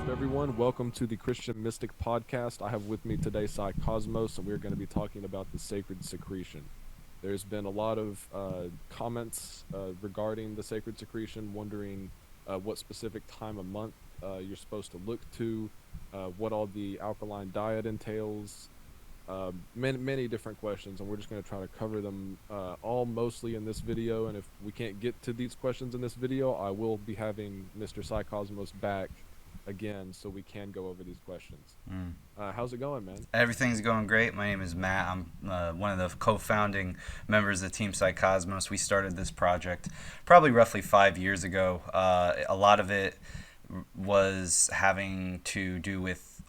up, everyone? Welcome to the Christian Mystic podcast. I have with me today Psycosmos, and we're going to be talking about the sacred secretion. There's been a lot of comments regarding the sacred secretion, wondering what specific time of month you're supposed to look to, what all the alkaline diet entails, many different questions, and we're just going to try to cover them all mostly in this video. And if we can't get to these questions in this video, I will be having Mr. Psycosmos back again so we can go over these questions. How's it going, man? Everything's going great. My name is Matt. I'm one of the co-founding members of Team Psycosmos. We started this project probably roughly 5 years ago. A lot of it was having to do with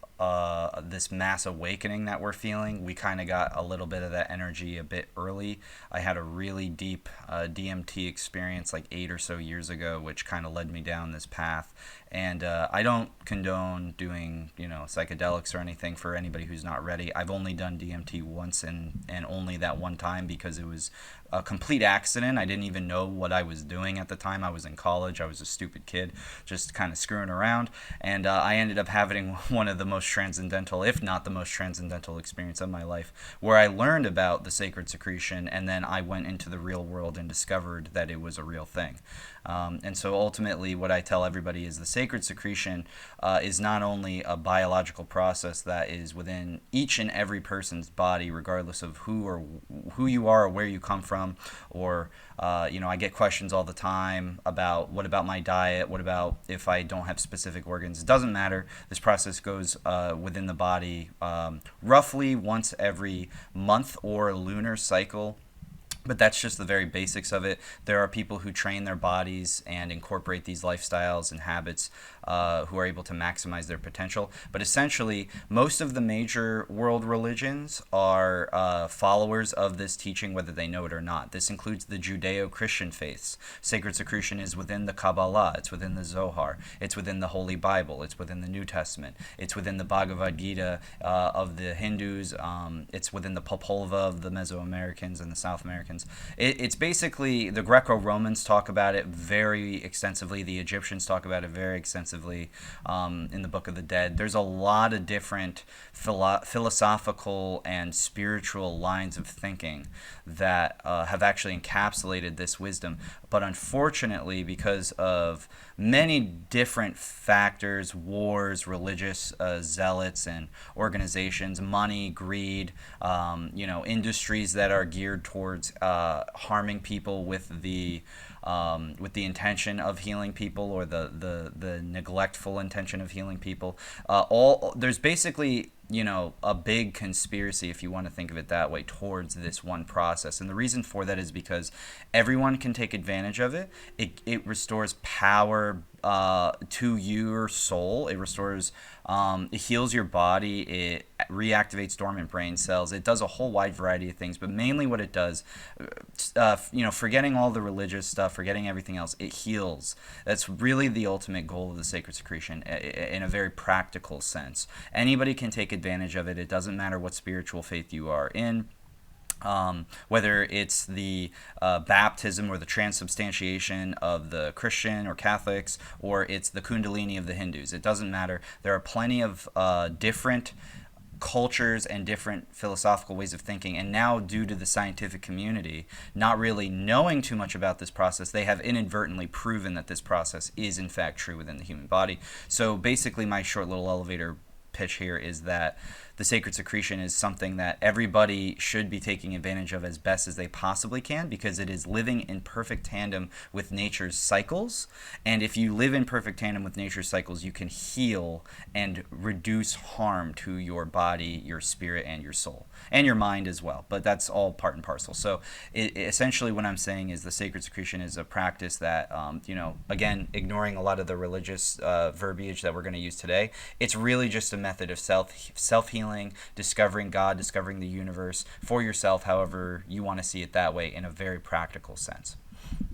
this mass awakening that we're feeling. We kind of got a little bit of that energy a bit early. I had a really deep DMT experience like 8 or so years ago, which kind of led me down this path. And I don't condone doing, psychedelics or anything for anybody who's not ready. I've only done DMT once and only that one time because it was a complete accident. I didn't even know what I was doing at the time. I was in college. I was a stupid kid, just kind of screwing around. And I ended up having one of the most transcendental, if not the most transcendental experience of my life, where I learned about the sacred secretion, and then I went into the real world and discovered that it was a real thing. And so ultimately what I tell everybody is the sacred secretion is not only a biological process that is within each and every person's body, regardless of who you are or where you come from, or I get questions all the time about what about my diet, what about if I don't have specific organs. It doesn't matter. This process goes within the body roughly once every month or lunar cycle. But that's just the very basics of it. There are people who train their bodies and incorporate these lifestyles and habits who are able to maximize their potential. But essentially, most of the major world religions are followers of this teaching, whether they know it or not. This includes the Judeo-Christian faiths. Sacred secretion is within the Kabbalah. It's within the Zohar. It's within the Holy Bible. It's within the New Testament. It's within the Bhagavad Gita of the Hindus. It's within the Popolva of the Mesoamericans and the South Americans. It's basically, the Greco-Romans talk about it very extensively. The Egyptians talk about it very extensively in the Book of the Dead. There's a lot of different philosophical and spiritual lines of thinking that have actually encapsulated this wisdom. But unfortunately, because of many different factors, wars, religious zealots and organizations, money, greed, industries that are geared towards harming people with the intention of healing people, or the neglectful intention of healing people. There's basically a big conspiracy, if you want to think of it that way, towards this one process. And the reason for that is because everyone can take advantage of it. It restores power to your soul. It restores, it heals your body. It reactivates dormant brain cells. It does a whole wide variety of things, but mainly what it does, forgetting all the religious stuff, forgetting everything else, it heals. That's really the ultimate goal of the sacred secretion in a very practical sense. Anybody can take advantage of it. It doesn't matter what spiritual faith you are in. Whether it's the baptism or the transubstantiation of the Christian or Catholics, or it's the Kundalini of the Hindus. It doesn't matter. There are plenty of different cultures and different philosophical ways of thinking, and now due to the scientific community not really knowing too much about this process, they have inadvertently proven that this process is in fact true within the human body. So basically my short little elevator pitch here is that the sacred secretion is something that everybody should be taking advantage of as best as they possibly can, because it is living in perfect tandem with nature's cycles. And if you live in perfect tandem with nature's cycles, you can heal and reduce harm to your body, your spirit, and your soul, and your mind as well. But that's all part and parcel. So essentially what I'm saying is the sacred secretion is a practice that, again, ignoring a lot of the religious verbiage that we're going to use today, it's really just a method of self-healing, discovering God, discovering the universe for yourself, however you want to see it that way, in a very practical sense.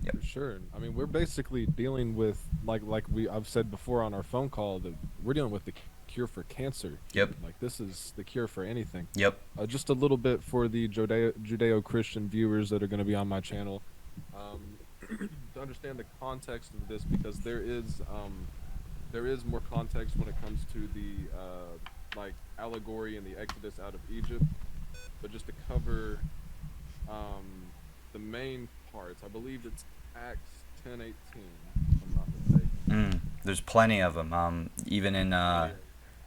Yep. For sure. I mean, we're basically dealing with, I've said before on our phone call, that we're dealing with the cure for cancer. Yep. Like, this is the cure for anything. Yep. Just a little bit for the Judeo-Christian viewers that are going to be on my channel, to understand the context of this, because there is there is more context when it comes to the like allegory and the Exodus out of Egypt, but just to cover um, the main parts, I believe it's Acts 10:18, if I'm not mistaken. There's plenty of them. Even in Plenty of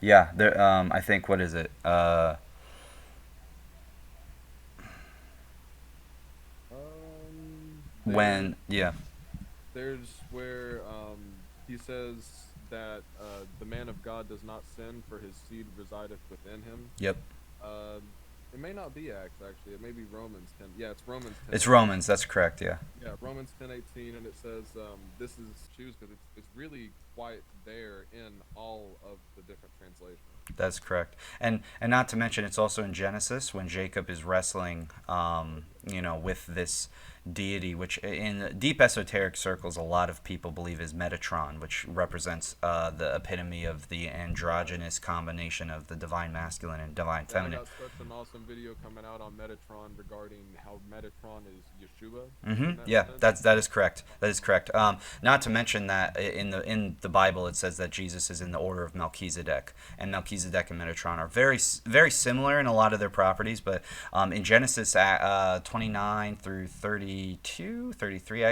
yeah, there. I think what is it? there When yeah. there's where he says that the man of God does not sin, for his seed resideth within him. Yep. Uh, it may not be Acts actually. It may be Romans 10. Yeah, it's Romans It's 10:18. Romans. That's correct. Yeah. Yeah, Romans 10:18, and it says this is choose because it's really quite there in all of the different translations. That's correct, and not to mention, it's also in Genesis when Jacob is wrestling, with this deity, which in deep esoteric circles, a lot of people believe is Metatron, which represents the epitome of the Right. androgynous combination of the divine masculine and divine Yeah, I feminine. got such an awesome video coming out on Metatron regarding how Metatron is Yeshua in that Yeah, sense. that is correct. That is correct. Not to mention that in the Bible it says that Jesus is in the order of Melchizedek, and Melchizedek and Metatron are very similar in a lot of their properties. But in Genesis 29 through 32, 33,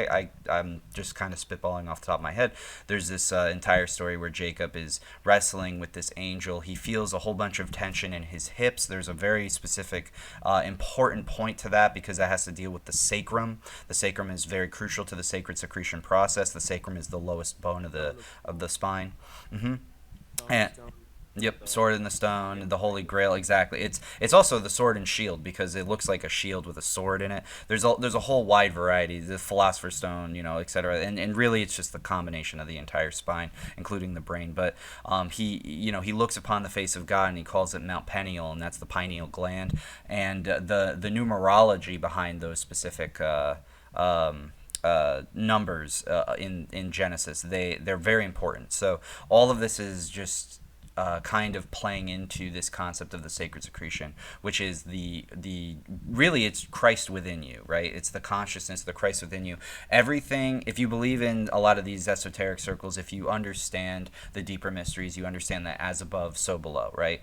I'm just kind of spitballing off the top of my head. There's this entire story where Jacob is wrestling with this angel. He feels a whole bunch of tension in his hips. There's a very specific, important point to that because that has to deal with the sacrum. The sacrum is very crucial to the sacred secretion process. The sacrum is the lowest bone of the Stone of spine. stone of And stone. yep, The sword in the stone, the holy grail, exactly. It's also the sword and shield because it looks like a shield with a sword in it. There's a whole wide variety, the philosopher's stone, etc. And really it's just the combination of the entire spine, including the brain. But he looks upon the face of God and he calls it Mount Peniel, and that's the pineal gland, and the numerology behind those specific numbers in Genesis. They're very important. So all of this is just kind of playing into this concept of the sacred secretion, which is the really it's Christ within you, right? It's the consciousness, the Christ within you. Everything. If you believe in a lot of these esoteric circles, if you understand the deeper mysteries, you understand that as above, so below, right?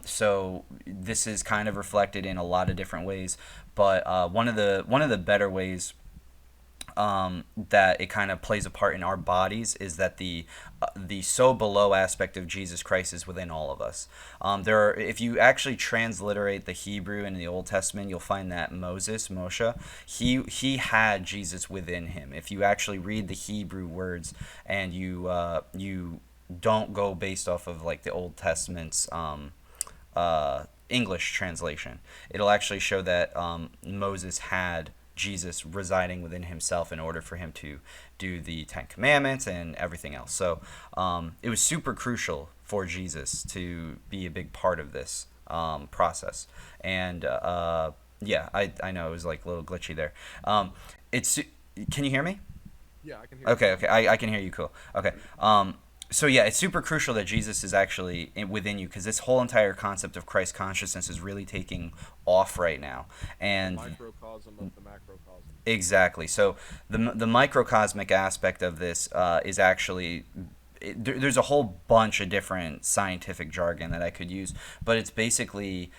So this is kind of reflected in a lot of different ways, but one of the better ways that it kind of plays a part in our bodies is that the so below aspect of Jesus Christ is within all of us. If you actually transliterate the Hebrew in the Old Testament, you'll find that Moshe, he had Jesus within him. If you actually read the Hebrew words and you don't go based off of like the Old Testament's English translation, it'll actually show that Moses had Jesus residing within himself in order for him to do the Ten Commandments and everything else. So it was super crucial for Jesus to be a big part of this process. And yeah, I know it was like a little glitchy there. It's Can you hear me? Yeah, I can hear you Okay, fine. okay, I can hear you. Cool. Okay. So yeah, it's super crucial that Jesus is actually within you because this whole entire concept of Christ consciousness is really taking off right now, He's the and microcosm of the macrocosm. exactly. So the microcosmic aspect of this is actually there's a whole bunch of different scientific jargon that I could use, but it's basically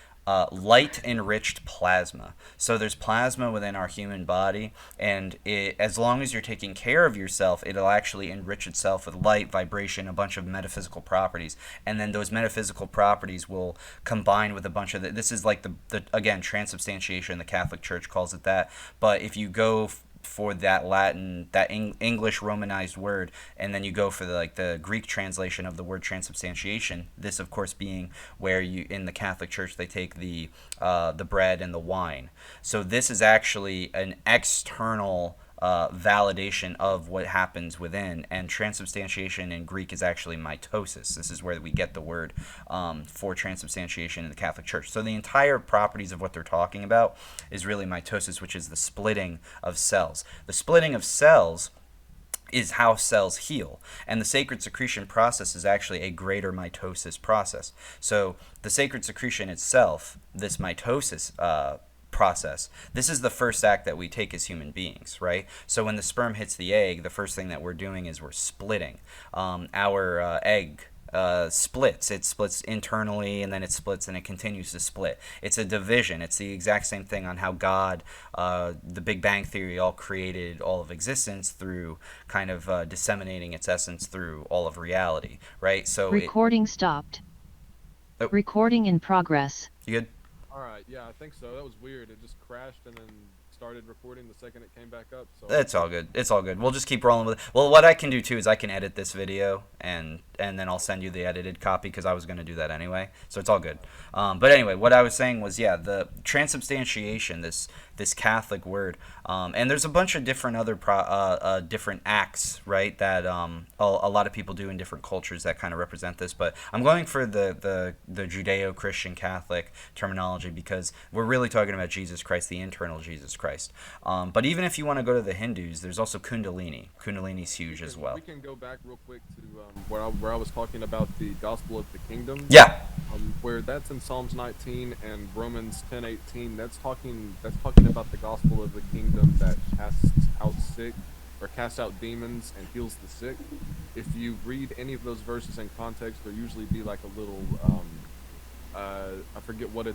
light enriched plasma. So there's plasma within our human body, and as long as you're taking care of yourself, it'll actually enrich itself with light, vibration, a bunch of metaphysical properties, and then those metaphysical properties will combine with a bunch of this is like the again transubstantiation. The Catholic Church calls it that, but if you go for that Latin, that English Romanized word, and then you go for the Greek translation of the word transubstantiation. This, of course, being where you in the Catholic Church they take the bread and the wine. So this is actually an external validation of what happens within, and transubstantiation in Greek is actually mitosis. This is where we get the word for transubstantiation in the Catholic Church. So the entire properties of what they're talking about is really mitosis, which is the splitting of cells. The splitting of cells is how cells heal, and the sacred secretion process is actually a greater mitosis process. So the sacred secretion itself, this mitosis process. This is the first act that we take as human beings, right? So when the sperm hits the egg, the first thing that we're doing is we're splitting. Our egg splits. It splits internally, and then it splits, and it continues to split. It's a division. It's the exact same thing on how God, the Big Bang Theory, all created all of existence through kind of disseminating its essence through all of reality, right? So Recording stopped. Oh, Recording in progress. you good? All right, yeah, I think so. That was weird. It just crashed and then started recording the second it came back up. So It's all good. It's all good. We'll just keep rolling with it. Well, what I can do too is I can edit this video and then I'll send you the edited copy because I was going to do that anyway. So it's all good. But anyway, what I was saying was, yeah, the transubstantiation, this Catholic word, and there's a bunch of different other different acts, right, that a lot of people do in different cultures that kind of represent this. But I'm going for the Judeo-Christian Catholic terminology because we're really talking about Jesus Christ, the internal Jesus Christ. But even if you want to go to the Hindus, there's also Kundalini. Kundalini's huge as well. we can go back real quick to where I was talking about the gospel of the kingdom. Yeah. Where that's in Psalms 19 and Romans 10:18. That's talking about the gospel of the kingdom that casts out sick or casts out demons and heals the sick. If you read any of those verses in context, there usually be like a little I forget what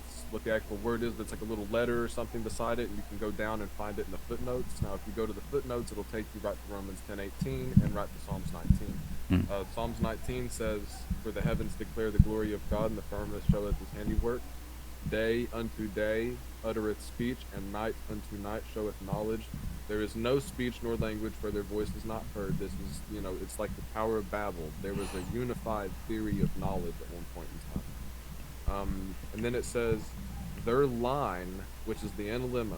the actual word is, but it's like a little letter or something beside it, and you can go down and find it in the footnotes. Now, if you go to the footnotes, it'll take you right to Romans 10:18 and right to Psalms 19. Psalms 19 says, "For the heavens declare the glory of God, and the firmament showeth his handiwork. Day unto day uttereth speech, and night unto night showeth knowledge. There is no speech nor language where their voice is not heard." This is, it's like the Tower of Babel. There was a unified theory of knowledge at one point in time. And then it says, "Their line, which is the analemma,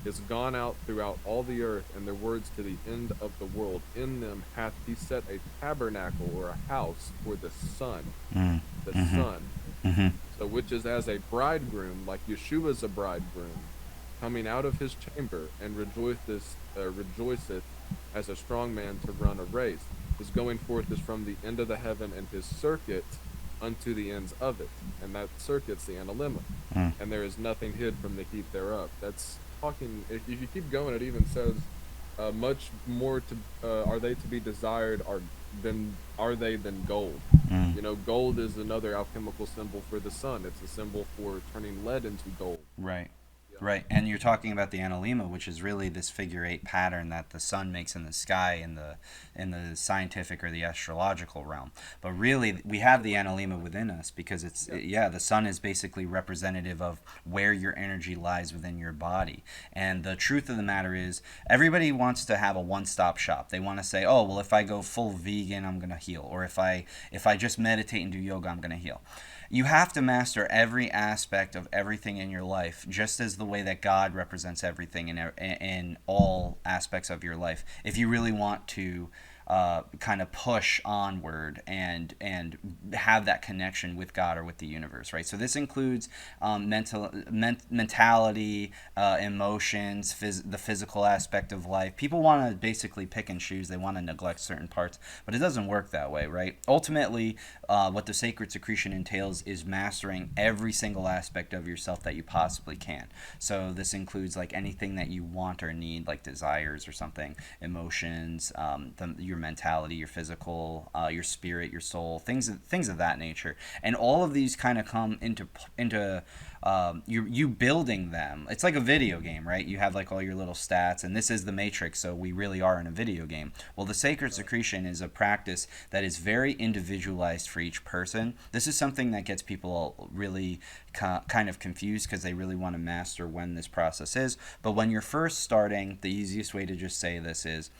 is gone out throughout all the earth, and their words to the end of the world. In them hath he set a tabernacle," or a house, "for the sun." The sun. So which is as a bridegroom, like Yeshua's a bridegroom, coming out of his chamber, and rejoiceth as a strong man to run a race. His going forth is from the end of the heaven, and his circuit unto the ends of it, and that circuit's the analemma, and there is nothing hid from the heat thereof. That's talking. If you keep going, it even says, much more are they to be desired are they than gold. Gold is another alchemical symbol for the sun. It's a symbol for turning lead into gold. Right. Right, and you're talking about the analemma, which is really this figure eight pattern that the sun makes in the sky in the scientific or the astrological realm. But really, we have the analemma within us because the sun is basically representative of where your energy lies within your body. And the truth of the matter is, everybody wants to have a one-stop shop. They want to say, "Oh, well, if I go full vegan, I'm gonna heal," or if I just meditate and do yoga, I'm gonna heal. You have to master every aspect of everything in your life, just as the way that God represents everything in all aspects of your life. If you really want to kind of push onward and have that connection with God or with the universe, right? So this includes mentality, emotions, the physical aspect of life. People want to basically pick and choose. They want to neglect certain parts, but it doesn't work that way, right? Ultimately, what the sacred secretion entails is mastering every single aspect of yourself that you possibly can. So this includes like anything that you want or need, like desires or something, emotions, your mentality, your physical, your spirit, your soul, things of that nature. And all of these kind of come into you building them. It's like a video game, right? You have like all your little stats, and this is the Matrix, so we really are in a video game. Well, the sacred secretion is a practice that is very individualized for each person. This is something that gets people really kind of confused because they really want to master when this process is. But when you're first starting, the easiest way to just say this is,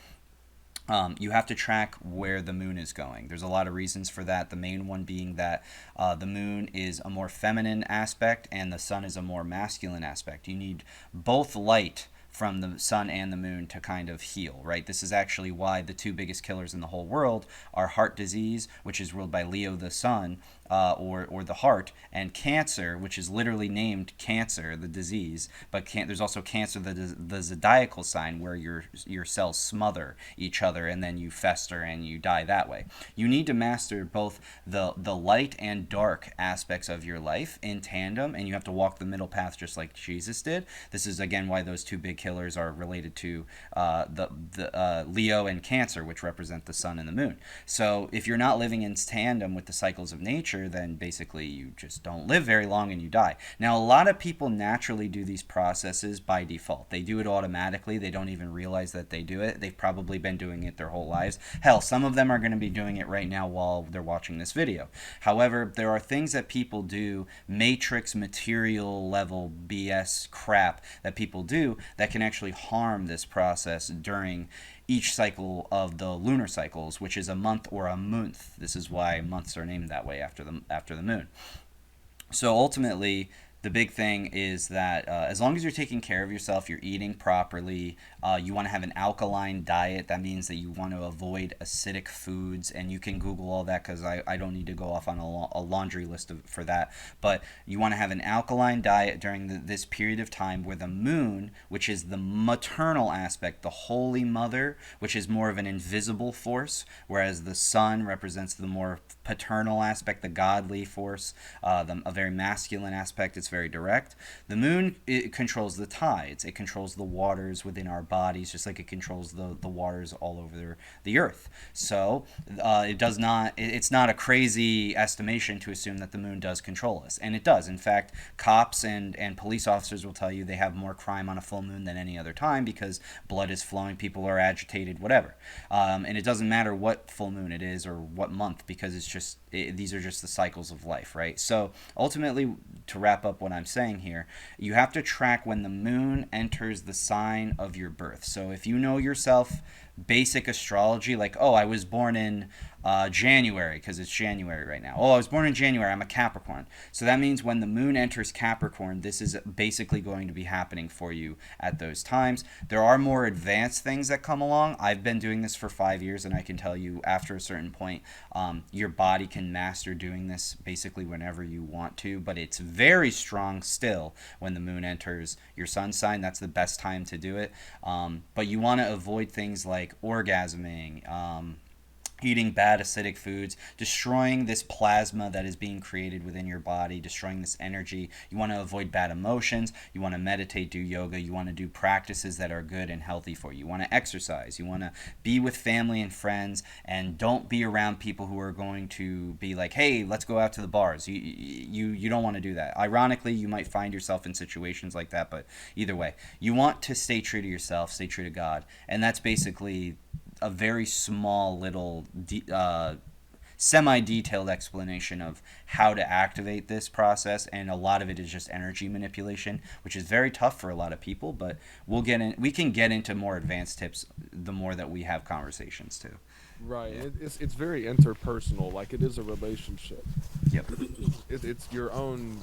you have to track where the moon is going. There's a lot of reasons for that. The main one being that the moon is a more feminine aspect and the sun is a more masculine aspect. You need both light from the sun and the moon to kind of heal, right? This is actually why the two biggest killers in the whole world are heart disease, which is ruled by Leo the sun, or the heart, and cancer, which is literally named cancer, the disease. But there's also cancer, the zodiacal sign, where your cells smother each other and then you fester and you die that way. You need to master both the light and dark aspects of your life in tandem, and you have to walk the middle path just like Jesus did. This is again why those two big killers are related to the Leo and Cancer, which represent the sun and the moon. So if you're not living in tandem with the cycles of nature, then basically you just don't live very long and you die. Now, a lot of people naturally do these processes by default. They do it automatically. They don't even realize that they do it. They've probably been doing it their whole lives. Hell, some of them are going to be doing it right now while they're watching this video. However, there are things that people do, matrix material level BS crap that people do that can actually harm this process during each cycle of the lunar cycles, which is a month or a month. This is why months are named that way after the moon. So ultimately, the big thing is that as long as you're taking care of yourself, you're eating properly, you want to have an alkaline diet. That means that you want to avoid acidic foods, and you can Google all that because I don't need to go off on a laundry list for that. But you want to have an alkaline diet during this period of time where the moon, which is the maternal aspect, the Holy Mother, which is more of an invisible force, whereas the sun represents the more paternal aspect, the godly force, a very masculine aspect. It's very direct. The moon, it controls the tides. It controls the waters within our bodies, just like it controls the waters all over the earth. So it's not a crazy estimation to assume that the moon does control us. And it does. In fact, cops and police officers will tell you they have more crime on a full moon than any other time because blood is flowing, people are agitated, whatever. And it doesn't matter what full moon it is or what month, because these are just the cycles of life, right? So ultimately, to wrap up what I'm saying here, you have to track when the moon enters the sign of your birth. So if you know yourself, basic astrology, like, oh, I was born in January, because it's January right now. Oh, I was born in January, I'm a Capricorn. So that means when the moon enters Capricorn, this is basically going to be happening for you at those times. There are more advanced things that come along. I've been doing this for 5 years, and I can tell you after a certain point, your body can master doing this basically whenever you want to, but it's very strong still when the moon enters your sun sign. That's the best time to do it. But you want to avoid things like orgasming, eating bad acidic foods, destroying this plasma that is being created within your body, destroying this energy. You want to avoid bad emotions. You want to meditate, do yoga. You want to do practices that are good and healthy for you. You want to exercise. You want to be with family and friends, and don't be around people who are going to be like, hey, let's go out to the bars. You don't want to do that. Ironically, you might find yourself in situations like that, but either way, you want to stay true to yourself, stay true to God, and that's basically a very small little semi-detailed explanation of how to activate this process, and a lot of it is just energy manipulation, which is very tough for a lot of people, but we can get into more advanced tips the more that we have conversations too. Right. Yeah. It's very interpersonal. Like, it is a relationship. Yep. It's your own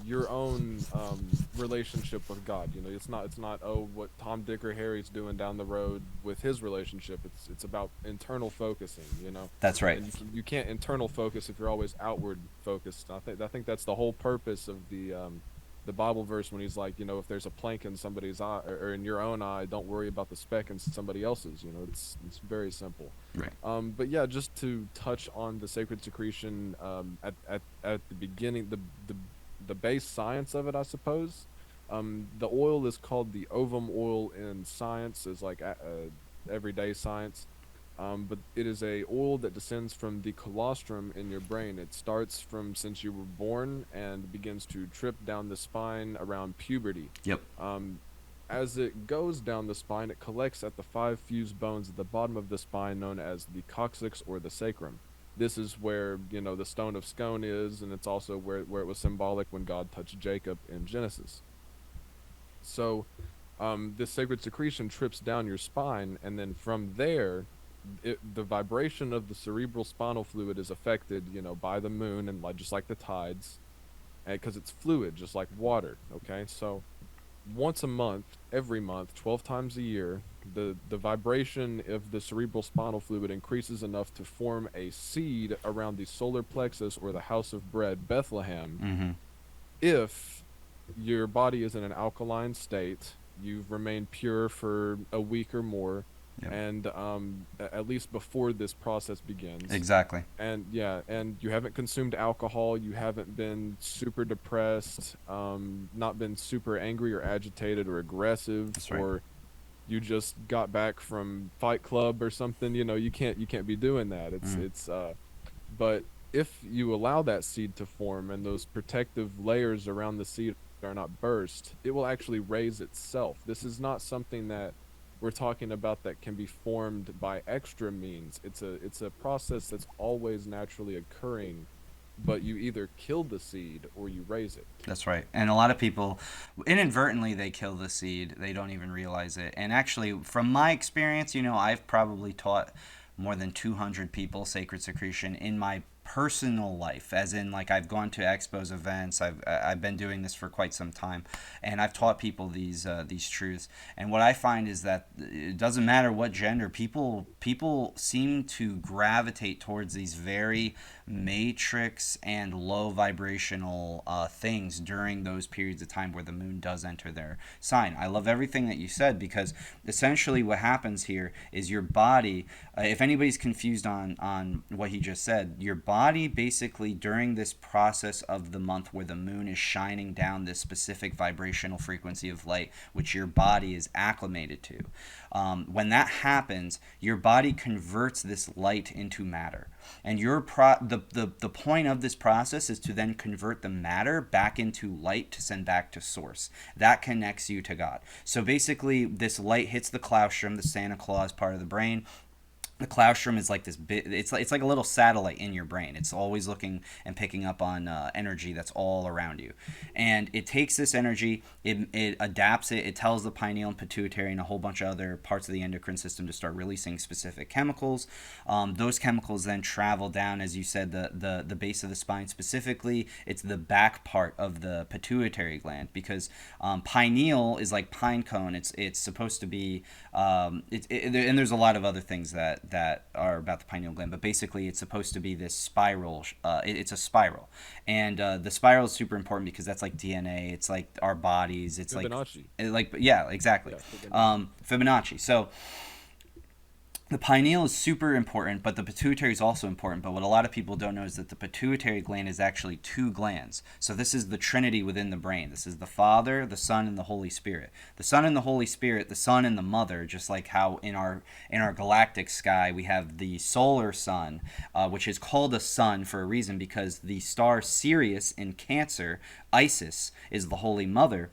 relationship with God. You know, it's not what Tom, Dick, or Harry's doing down the road with his relationship. It's about internal focusing. You know. That's right. And you can't internal focus if you're always outward focused. I think that's the whole purpose of the Bible verse when he's like, you know, if there's a plank in somebody's eye or in your own eye, don't worry about the speck in somebody else's. You know, it's very simple. Right. But yeah, just to touch on the sacred secretion at the beginning, the base science of it, I suppose. The oil is called the ovum oil in science, is like everyday science. But it is a oil that descends from the colostrum in your brain. It starts from since you were born and begins to trip down the spine around puberty. Yep. As it goes down the spine, it collects at the 5 fused bones at the bottom of the spine, known as the coccyx or the sacrum. This is where, you know, the stone of scone is, and it's also where it was symbolic when God touched Jacob in Genesis. So, this sacred secretion trips down your spine, and then from there, the vibration of the cerebral spinal fluid is affected, you know, by the moon, and just like the tides, because it's fluid, just like water. Okay, so once a month, every month, 12 times a year, the vibration of the cerebral spinal fluid increases enough to form a seed around the solar plexus or the house of bread, Bethlehem. Mm-hmm. If your body is in an alkaline state, you've remained pure for a week or more, Yep. and at least before this process begins. Exactly. And yeah, and you haven't consumed alcohol, you haven't been super depressed, not been super angry or agitated or aggressive, That's right. or you just got back from Fight Club or something. You can't be doing that. It's Mm. it's but if you allow that seed to form and those protective layers around the seed are not burst, it will actually raise itself. This is not something that we're talking about that can be formed by extra means. It's a process that's always naturally occurring, but you either kill the seed or you raise it. That's right. And a lot of people, inadvertently, they kill the seed. They don't even realize it. And actually, from my experience, I've probably taught more than 200 people sacred secretion in my personal life, as in, like, I've gone to expos, events. I've been doing this for quite some time, and I've taught people these truths. And what I find is that it doesn't matter what gender, people seem to gravitate towards these very matrix and low vibrational things during those periods of time where the moon does enter their sign. I love everything that you said, because essentially what happens here is your body, if anybody's confused on what he just said, your body basically during this process of the month where the moon is shining down this specific vibrational frequency of light, which your body is acclimated to, when that happens, your body converts this light into matter. And the point of this process is to then convert the matter back into light to send back to source. That connects you to God. So basically, this light hits the claustrum, the Santa Claus part of the brain. The claustrum is like this bit. It's like a little satellite in your brain. It's always looking and picking up on energy that's all around you, and it takes this energy, it adapts it. It tells the pineal and pituitary and a whole bunch of other parts of the endocrine system to start releasing specific chemicals. Those chemicals then travel down, as you said, the base of the spine. Specifically, it's the back part of the pituitary gland, because pineal is like pine cone. It's supposed to be, and there's a lot of other things that are about the pineal gland, but basically it's supposed to be this spiral. It's a spiral, and the spiral is super important because that's like DNA. It's like our bodies. It's Fibonacci. yeah, exactly. Yeah, Fibonacci. Fibonacci. So the pineal is super important, but the pituitary is also important. But what a lot of people don't know is that the pituitary gland is actually two glands. So this is the Trinity within the brain. This is the Father, the Son, and the Holy Spirit. The Son and the Holy Spirit, the Son and the Mother, just like how in our galactic sky we have the solar sun, which is called a sun for a reason, because the star Sirius in Cancer, Isis, is the Holy Mother.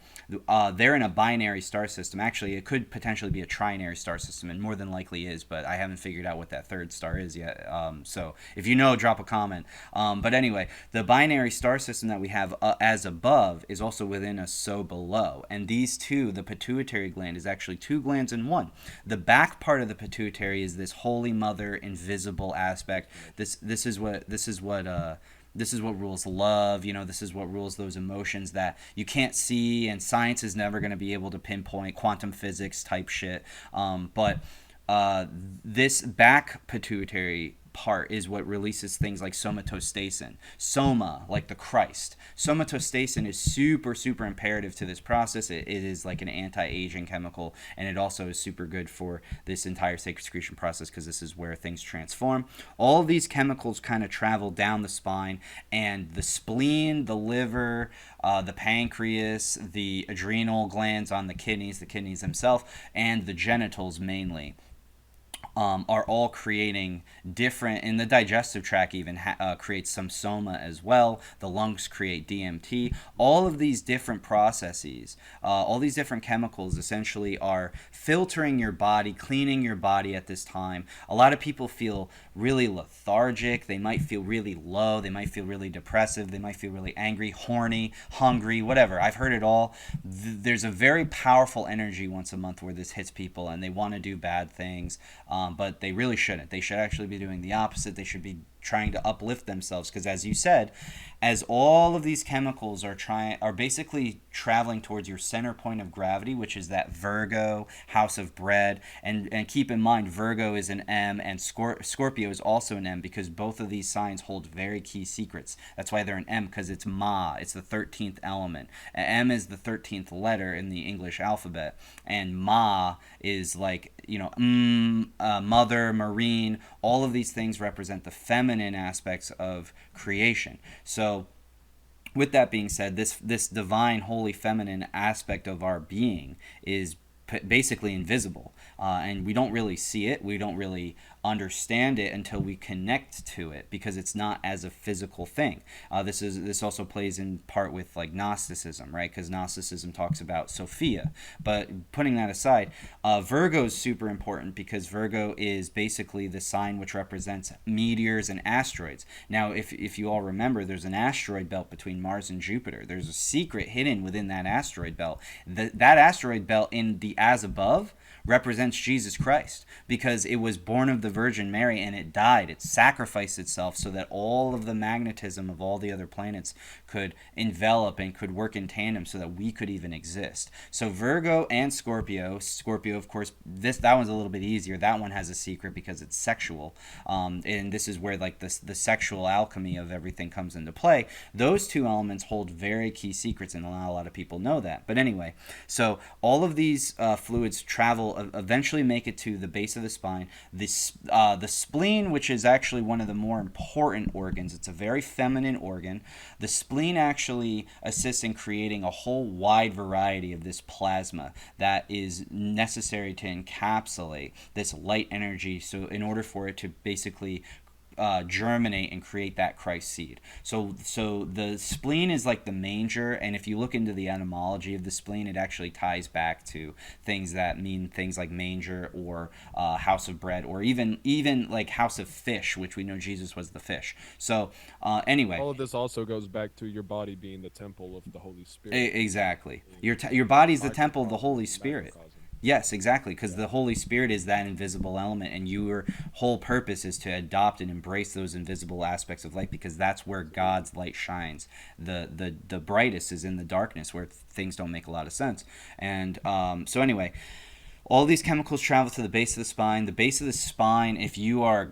They're in a binary star system. Actually, it could potentially be a trinary star system, and more than likely is, but I haven't figured out what that third star is yet. So if you know, drop a comment. But anyway, the binary star system that we have as above is also within us so below. And these two, the pituitary gland, is actually two glands in one. The back part of the pituitary is this Holy Mother invisible aspect. This is what rules love. This is what rules those emotions that you can't see, and science is never going to be able to pinpoint, quantum physics type shit. But this back pituitary part is what releases things like somatostatin. Soma, like the Christ. Somatostatin is super, super imperative to this process. It is like an anti-aging chemical, and it also is super good for this entire sacred secretion process, because this is where things transform. All of these chemicals kind of travel down the spine, and the spleen, the liver, the pancreas, the adrenal glands on the kidneys themselves, and the genitals mainly, are all creating different, and the digestive tract even creates some soma as well. The lungs create DMT. All of these different processes, all these different chemicals essentially are filtering your body, cleaning your body at this time. A lot of people feel really lethargic. They might feel really low. They might feel really depressive. They might feel really angry, horny, hungry, whatever. I've heard it all. There's a very powerful energy once a month where this hits people, and they want to do bad things. But they really shouldn't. They should actually be doing the opposite. They should be trying to uplift themselves, because as you said, as all of these chemicals are basically traveling towards your center point of gravity, which is that Virgo house of bread. And keep in mind, Virgo is an M, and Scorpio is also an M, because both of these signs hold very key secrets. That's why they're an M, because it's Ma. It's the 13th element. M is the 13th letter in the English alphabet, and Ma is like, mother, marine. All of these things represent the feminine aspects of creation. So with that being said, this divine, holy, feminine aspect of our being is basically invisible, and we don't really see it. We don't really understand it until we connect to it, because it's not as a physical thing. This also plays in part with like Gnosticism, right? Because Gnosticism talks about Sophia. But putting that aside, Virgo is super important, because Virgo is basically the sign which represents meteors and asteroids. Now, if you all remember, there's an asteroid belt between Mars and Jupiter. There's a secret hidden within that asteroid belt. That asteroid belt in the as above represents Jesus Christ, because it was born of the Virgin Mary and it died. It sacrificed itself so that all of the magnetism of all the other planets could envelop and could work in tandem so that we could even exist. So Virgo and Scorpio, of course, that one's a little bit easier. That one has a secret because it's sexual, and this is where like the sexual alchemy of everything comes into play. Those two elements hold very key secrets, and not a lot of people know that. But anyway, so all of these fluids eventually make it to the base of the spine. The spleen, which is actually one of the more important organs, it's a very feminine organ. The spleen actually assists in creating a whole wide variety of this plasma that is necessary to encapsulate this light energy, so in order for it to basically germinate and create that Christ seed. So the spleen is like the manger, and if you look into the etymology of the spleen, it actually ties back to things that mean things like manger or house of bread, or even like house of fish, which we know Jesus was the fish. So anyway, all of this also goes back to your body being the temple of the Holy Spirit. Exactly. Your body's the temple of the Holy Spirit. Yes, exactly, because the Holy Spirit is that invisible element, and your whole purpose is to adopt and embrace those invisible aspects of light, because that's where God's light shines. The brightest is in the darkness, where things don't make a lot of sense. And so anyway, all these chemicals travel to the base of the spine. The base of the spine, if you are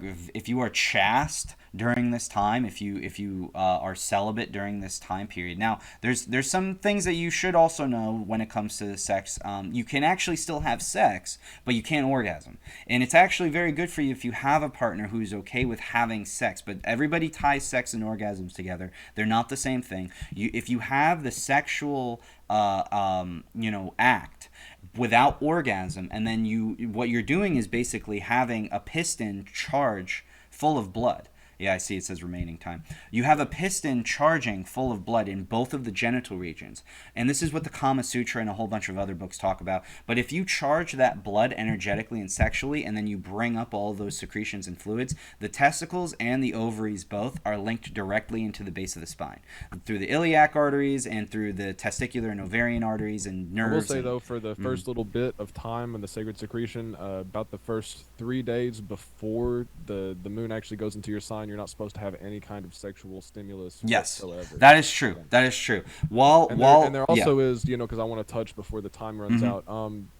chaste during this time, if you are celibate during this time period. Now, there's some things that you should also know when it comes to sex. You can actually still have sex, but you can't orgasm. And it's actually very good for you if you have a partner who's okay with having sex. But everybody ties sex and orgasms together. They're not the same thing. If you have the sexual act without orgasm, and then what you're doing is basically having a piston charge full of blood. Yeah, I see it says remaining time. You have a piston charging full of blood in both of the genital regions. And this is what the Kama Sutra and a whole bunch of other books talk about. But if you charge that blood energetically and sexually, and then you bring up all those secretions and fluids, the testicles and the ovaries both are linked directly into the base of the spine, through the iliac arteries and through the testicular and ovarian arteries and nerves. I will say, though, for the first little bit of time in the sacred secretion, about the first 3 days before the moon actually goes into your sign, you're not supposed to have any kind of sexual stimulus whatsoever. That is true. Yeah. That is true. There also is, because I want to touch before the time runs out.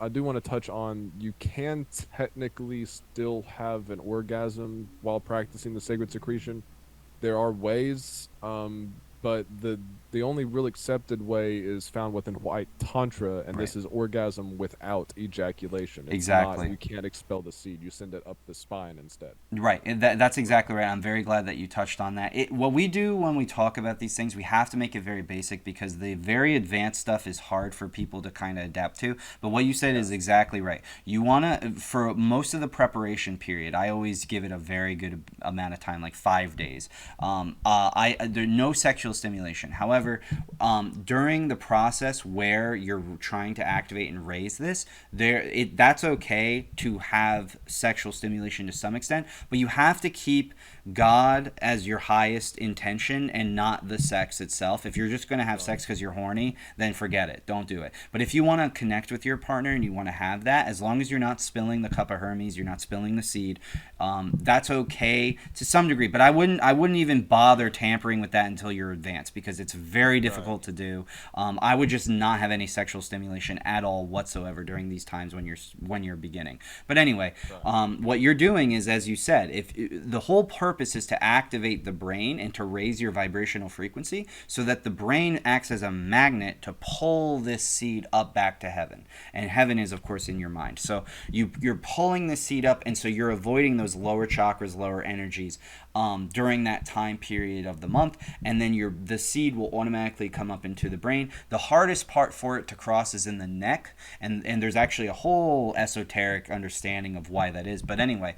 I do want to touch on, you can technically still have an orgasm while practicing the sacred secretion. There are ways, but the only real accepted way is found within white tantra, and this is orgasm without ejaculation. It's exactly. You can't expel the seed. You send it up the spine instead. Right. That's exactly right. I'm very glad that you touched on that. What we do when we talk about these things, we have to make it very basic, because the very advanced stuff is hard for people to kind of adapt to. But what you said is exactly right. You want to, for most of the preparation period, I always give it a very good amount of time, like 5 days. There's no sexual stimulation. However, during the process where you're trying to activate and raise this, that's okay to have sexual stimulation to some extent, but you have to keep God as your highest intention and not the sex itself. If you're just going to have sex because you're horny, then forget it. Don't do it. But if you want to connect with your partner and you want to have that, as long as you're not spilling the cup of Hermes, you're not spilling the seed, that's okay to some degree. But I wouldn't even bother tampering with that until you're advanced, because it's very difficult to do. I would just not have any sexual stimulation at all whatsoever during these times when you're beginning. But anyway, what you're doing is, as you said, if the whole purpose is to activate the brain and to raise your vibrational frequency so that the brain acts as a magnet to pull this seed up back to heaven. And heaven is, of course, in your mind. So you're pulling the seed up, and so you're avoiding those lower chakras, lower energies during that time period of the month, and then the seed will automatically come up into the brain. The hardest part for it to cross is in the neck, and there's actually a whole esoteric understanding of why that is. But anyway,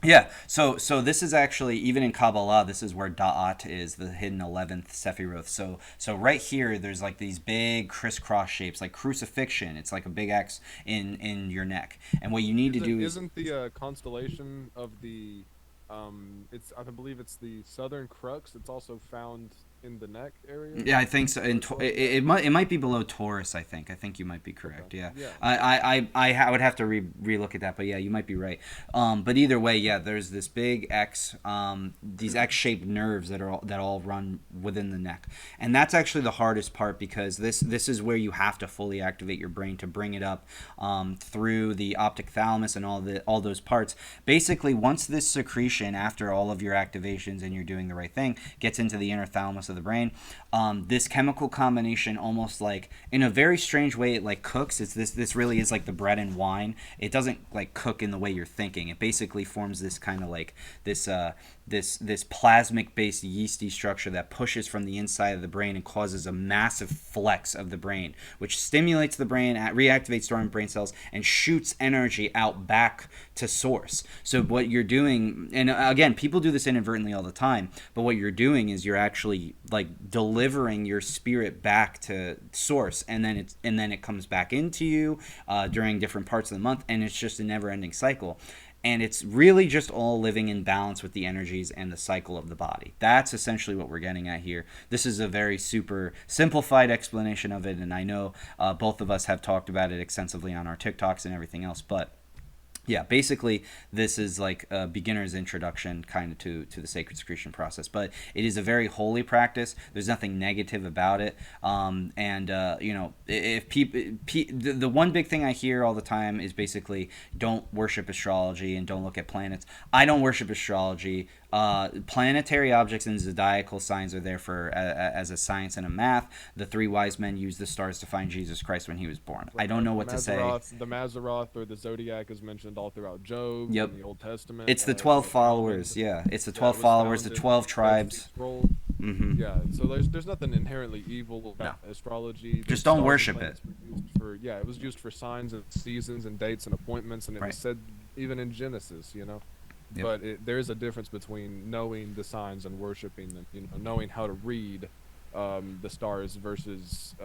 yeah. So this is actually, even in Kabbalah, this is where Da'at is, the hidden 11th Sephiroth. So right here, there's like these big crisscross shapes, like crucifixion. It's like a big X in your neck. And what you need to do is... Isn't the constellation of the... I believe it's the Southern Crux. It's also found in the neck area. Yeah, I think so. It might be below Taurus. I think you might be correct. Okay. Yeah. I would have to relook at that, but yeah, you might be right. But either way, yeah, there's this big X, these X-shaped nerves that all run within the neck, and that's actually the hardest part, because this is where you have to fully activate your brain to bring it up through the optic thalamus and all those parts. Basically, once this secretion, after all of your activations and you're doing the right thing, gets into the inner thalamus of the brain, this chemical combination, almost like, in a very strange way, it like cooks. This really is like the bread and wine. It doesn't like cook in the way you're thinking. It basically forms this kind of like this plasmic based yeasty structure that pushes from the inside of the brain and causes a massive flex of the brain, which stimulates the brain, reactivates dormant brain cells, and shoots energy out back to source. So what you're doing, and again, people do this inadvertently all the time, but what you're doing is you're actually like delivering your spirit back to source, and then it comes back into you during different parts of the month, and it's just a never-ending cycle. And it's really just all living in balance with the energies and the cycle of the body. That's essentially what we're getting at here. This is a very super simplified explanation of it, and I know both of us have talked about it extensively on our TikToks and everything else, but yeah, basically this is like a beginner's introduction kind of to the sacred secretion process, but it is a very holy practice. There's nothing negative about it. If the one big thing I hear all the time is basically don't worship astrology and don't look at planets. I don't worship astrology. Planetary objects and zodiacal signs are there for as a science and a math. The three wise men used the stars to find Jesus Christ when he was born. I don't know what to say. The Mazzaroth or the zodiac is mentioned all throughout Job. Yep. In the Old Testament. It's the 12 followers. Yeah, it's the 12 followers, the 12 tribes. Mm-hmm. Yeah, so there's nothing inherently evil about astrology. Just don't worship it. It was used for signs and seasons and dates and appointments, and it was said even in Genesis, Yep. But there is a difference between knowing the signs and worshiping them, knowing how to read the stars versus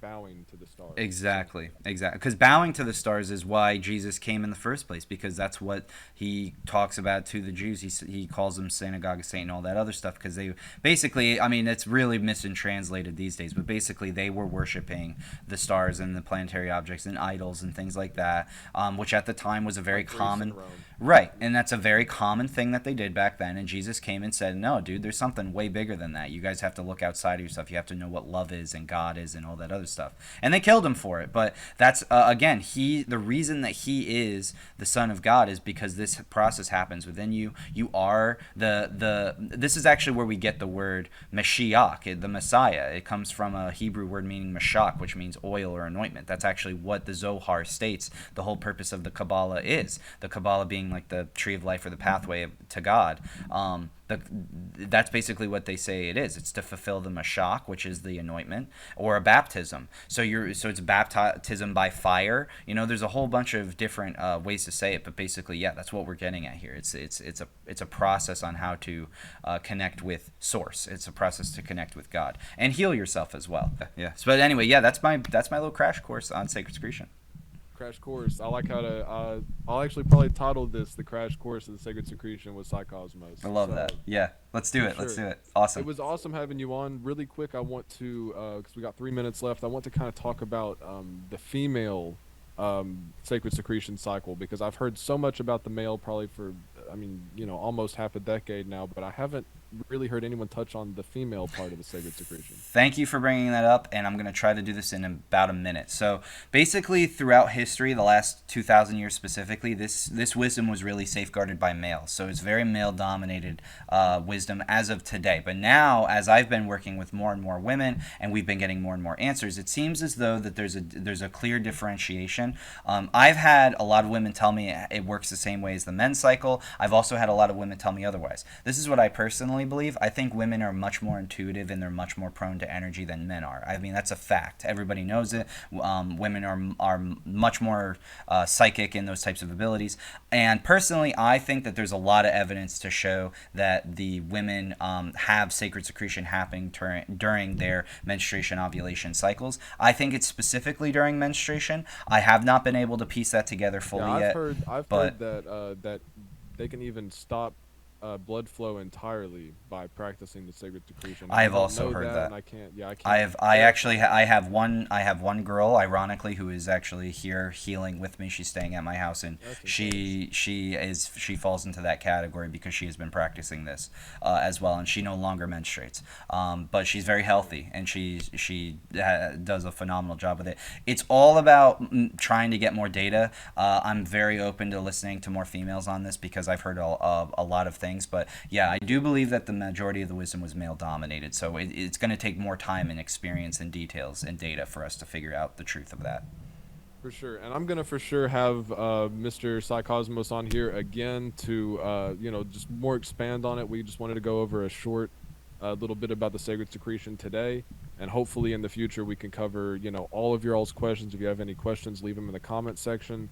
bowing to the stars. Exactly. Because bowing to the stars is why Jesus came in the first place, because that's what he talks about to the Jews. He calls them synagogue of Satan and all that other stuff, because they basically, I mean, it's really mistranslated these days, but basically they were worshiping the stars and the planetary objects and idols and things like that, which at the time was a very common... Right, and that's a very common thing that they did back then, and Jesus came and said, no, dude, there's something way bigger than that. You guys have to look outside of yourself. You have to know what love is and God is and all that other stuff. And they killed him for it, but that's, again, the reason that he is the Son of God is because this process happens within you. You are this is actually where we get the word Mashiach, the Messiah. It comes from a Hebrew word meaning mashak, which means oil or anointment. That's actually what the Zohar states the whole purpose of the Kabbalah is. The Kabbalah being like the tree of life or the pathway to God. That's basically what they say it is. It's to fulfill the mashak, which is the anointment, or a baptism. So it's baptism by fire. There's a whole bunch of different ways to say it, but basically, yeah, that's what we're getting at here. It's a process on how to connect with Source. It's a process to connect with God and heal yourself as well. Yeah. But anyway, yeah, that's my little crash course on sacred secretion. Crash course. I like how to. I'll actually probably title this the crash course of the Sacred Secretion with Psycosmos. I love So that. Yeah, let's do for it. Let's sure. do it. It Awesome. was awesome having you on. Really quick, I want to, because we got 3 minutes left, I want to kind of talk about the female sacred secretion cycle because I've heard so much about the male probably for, I mean, almost half a decade now, but I haven't really heard anyone touch on the female part of the sacred secretion. Thank you for bringing that up, and I'm going to try to do this in about a minute. So, basically, throughout history, the last 2,000 years specifically, this wisdom was really safeguarded by males. So, it's very male-dominated wisdom as of today. But now, as I've been working with more and more women, and we've been getting more and more answers, it seems as though that there's a clear differentiation. I've had a lot of women tell me it works the same way as the men's cycle. I've also had a lot of women tell me otherwise. This is what I personally believe. I think women are much more intuitive and they're much more prone to energy than men are. I mean, that's a fact. Everybody knows it. Women are much more psychic in those types of abilities. And personally, I think that there's a lot of evidence to show that the women have sacred secretion happening during their menstruation ovulation cycles. I think it's specifically during menstruation. I have not been able to piece that together fully Yeah, yet. I've but heard that they can even stop blood flow entirely by practicing the sacred secretion. I I have don't also know heard that, that. and I can't. Yeah, I I can't. have I actually I have one girl, ironically, who is actually here healing with me. She's staying at my house, and That's intense. she falls into that category because she has been practicing this as well, and she no longer menstruates. But she's very healthy, and she does a phenomenal job with it. It's all about trying to get more data. I'm very open to listening to more females on this because I've heard a lot of things. But yeah, I do believe that the majority of the wisdom was male dominated. So it's going to take more time and experience and details and data for us to figure out the truth of that. For sure, and I'm gonna for sure have Mr. Psycosmos on here again to just more expand on it. We just wanted to go over a short little bit about the sacred secretion today, and hopefully in the future we can cover all of your all's questions. If you have any questions, leave them in the comment section.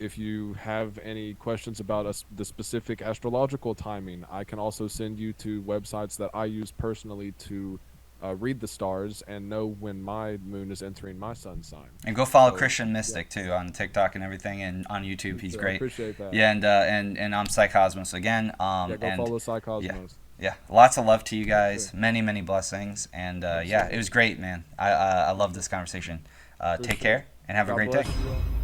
If you have any questions about us, the specific astrological timing, I can also send you to websites that I use personally to read the stars and know when my moon is entering my sun sign. And go follow So, Christian yeah, Mystic too on TikTok and everything, and on YouTube. He's so I great. appreciate that. Yeah, and I'm Psychosmos again. Yeah, go And follow yeah, Psycosmos. yeah, lots of love to you For sure. guys. Many blessings, and yeah, Absolutely. it was great, man. I love this conversation. For Take sure. care and have a God great day. bless you all.